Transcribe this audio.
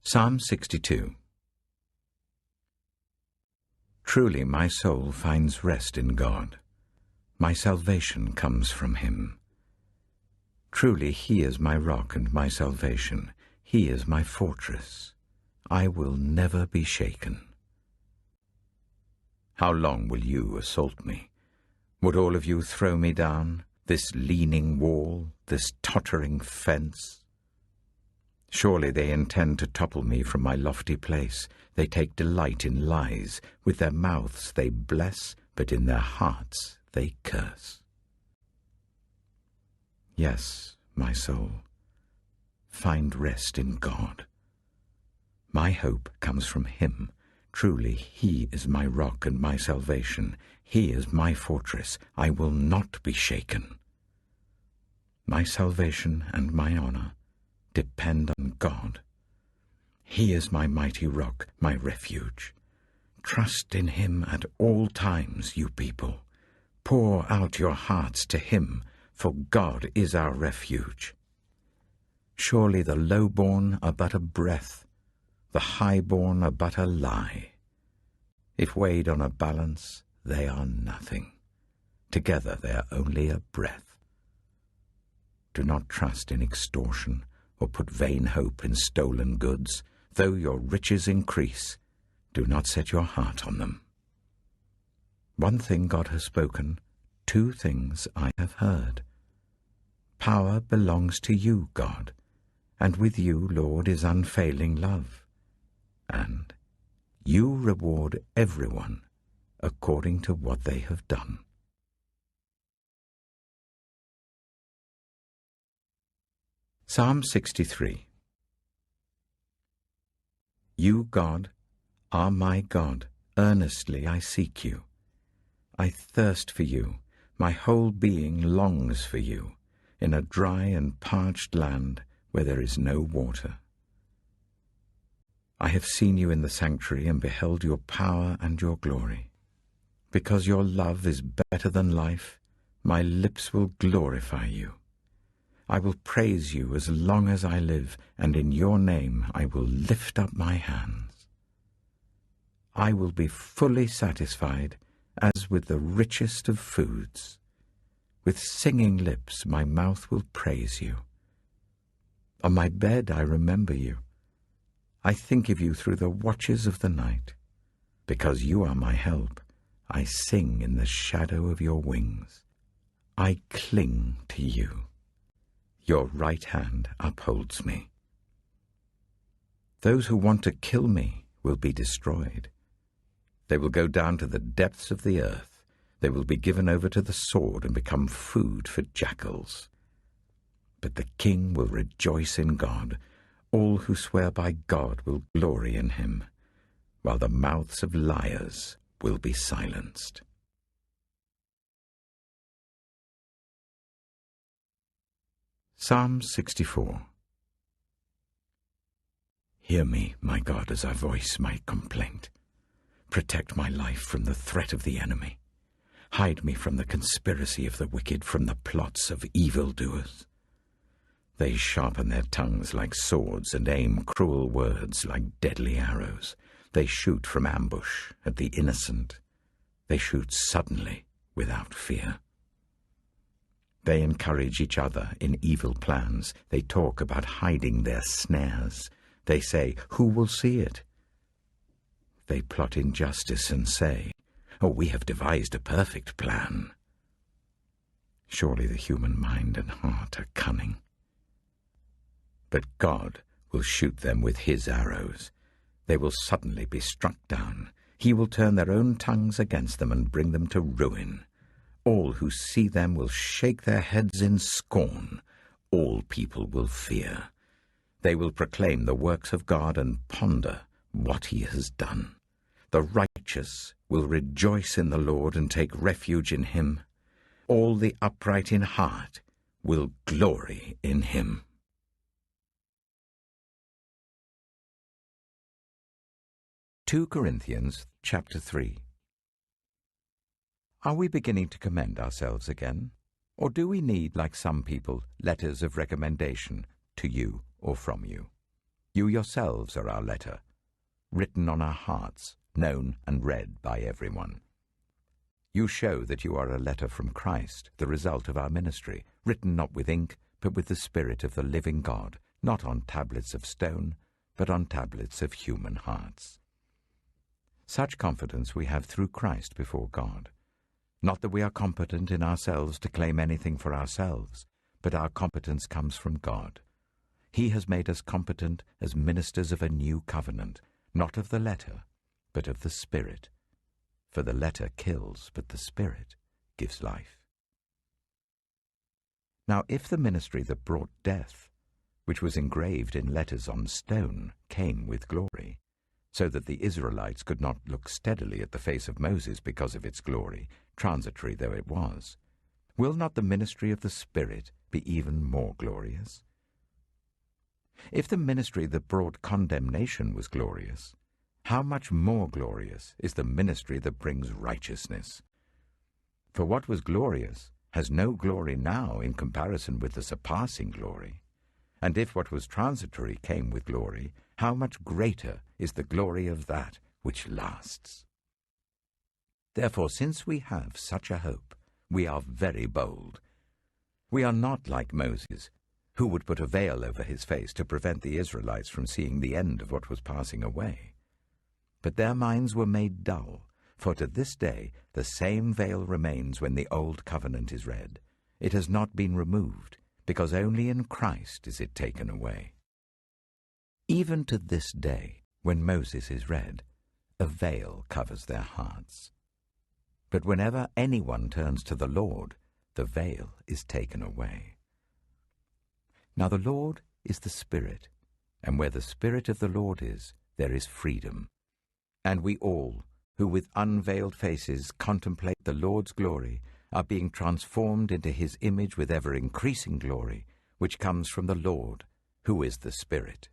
Psalm 62. Truly my soul finds rest in God. My salvation comes from him. Truly he is my rock and my salvation. He is my fortress. I will never be shaken. How long will you assault me? Would all of you throw me down, this leaning wall, this tottering fence? Surely they intend to topple me from my lofty place. They take delight in lies. With their mouths they bless, but in their hearts they curse. Yes, my soul, find rest in God. My hope comes from him. Truly he is my rock and my salvation. He is my fortress. I will not be shaken. My salvation and my honor depend on God. He is my mighty rock, my refuge. Trust in him at all times, you people. Pour out your hearts to him, for God is our refuge. Surely the low-born are but a breath, the high-born are but a lie. If weighed on a balance, they are nothing. Together they are only a breath. Do not trust in extortion, or put vain hope in stolen goods. Though your riches increase, do not set your heart on them. One thing God has spoken, two things I have heard. Power belongs to you, God, and with you, Lord, is unfailing love. And you reward everyone according to what they have done. Psalm 63. You, God, are my God. Earnestly I seek you. I thirst for you. My whole being longs for you, in a dry and parched land where there is no water. I have seen you in the sanctuary and beheld your power and your glory. Because your love is better than life, my lips will glorify you. I will praise you as long as I live, and in your name I will lift up my hands. I will be fully satisfied as with the richest of foods. With singing lips my mouth will praise you. On my bed I remember you. I think of you through the watches of the night. Because you are my help, I sing in the shadow of your wings. I cling to you. Your right hand upholds me. Those who want to kill me will be destroyed. They will go down to the depths of the earth. They will be given over to the sword and become food for jackals. But the king will rejoice in God. All who swear by God will glory in him, while the mouths of liars will be silenced. Psalm 64. Hear me, my God, as I voice my complaint. Protect my life from the threat of the enemy. Hide me from the conspiracy of the wicked, from the plots of evildoers. They sharpen their tongues like swords and aim cruel words like deadly arrows. They shoot from ambush at the innocent. They shoot suddenly without fear. They encourage each other in evil plans. They talk about hiding their snares. They say, who will see it? They plot injustice and say, oh, we have devised a perfect plan. Surely the human mind and heart are cunning. But God will shoot them with his arrows. They will suddenly be struck down. He will turn their own tongues against them and bring them to ruin. All who see them will shake their heads in scorn. All people will fear. They will proclaim the works of God and ponder what he has done. The righteous will rejoice in the Lord and take refuge in him. All the upright in heart will glory in him. (2 Corinthians chapter 3). Are we beginning to commend ourselves again? Or do we need, like some people, letters of recommendation to you or from you? You yourselves are our letter, written on our hearts, known and read by everyone. You show that you are a letter from Christ, the result of our ministry, written not with ink, but with the Spirit of the living God, not on tablets of stone, but on tablets of human hearts. Such confidence we have through Christ before God. Not that we are competent in ourselves to claim anything for ourselves, but our competence comes from God. He has made us competent as ministers of a new covenant, not of the letter, but of the Spirit. For the letter kills, but the Spirit gives life. Now if the ministry that brought death, which was engraved in letters on stone, came with glory, so that the Israelites could not look steadily at the face of Moses because of its glory, transitory though it was, will not the ministry of the Spirit be even more glorious? If the ministry that brought condemnation was glorious, how much more glorious is the ministry that brings righteousness? For what was glorious has no glory now in comparison with the surpassing glory. And if what was transitory came with glory, how much greater is the glory of that which lasts? Therefore, since we have such a hope, we are very bold. We are not like Moses, who would put a veil over his face to prevent the Israelites from seeing the end of what was passing away. But their minds were made dull, for to this day the same veil remains when the old covenant is read. It has not been removed, because only in Christ is it taken away. Even to this day, when Moses is read, a veil covers their hearts. But whenever anyone turns to the Lord, the veil is taken away. Now the Lord is the Spirit, and where the Spirit of the Lord is, there is freedom. And we all, who with unveiled faces contemplate the Lord's glory, are being transformed into his image with ever-increasing glory, which comes from the Lord, who is the Spirit.